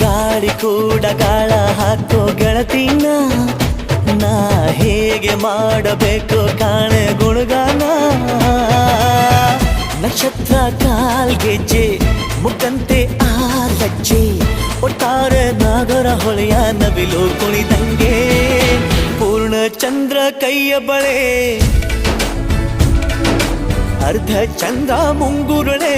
ಗಾಳಿ ಕೂಡ ಗಾಳ ಹಾಕೋ ಗೆಳತಿನ ನಾ ಹೇಗೆ ಮಾಡಬೇಕು ಕಾಣೆ ಗುಣಗಾನ ನಕ್ಷತ್ರ ಕಾಲ್ಗೆಜ್ಜೆ ಮುಖಂತೆ ಆ ಲಜ್ಜೆ ಒಟ್ಟಾರೆ ನಾಗರ ಹೊಳೆಯ ನವಿಲು ಕುಣಿದಂಗೆ ಪೂರ್ಣ ಚಂದ್ರ ಕೈಯ ಬಳೆ ಅರ್ಧ ಚಂದ್ರ ಮುಂಗುರುಳೆ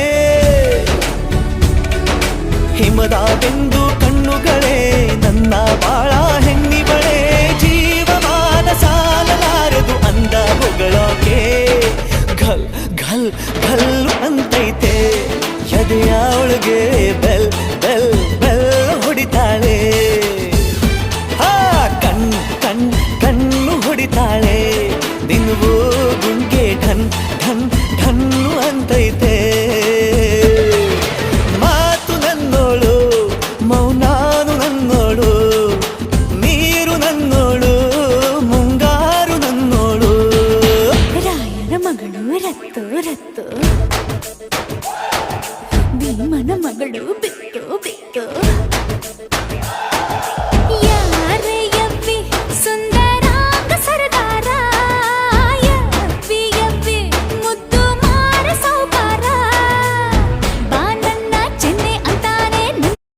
ಹಿಮದ ಬಿಂದು ಕಣ್ಣುಗಳೇ ನನ್ನ ಬಾಳ ಹೆಣ್ಣಿಬಳೆ ಜೀವಮಾನ ಸಾಲಲಾರದು ಅಂದ ಹೊಗಳೋಕೆ ಘಲ್ ಘಲ್ ಘಲ್ ಅಂತೈತೆ ಎದೆಯ ಒಳಗೆ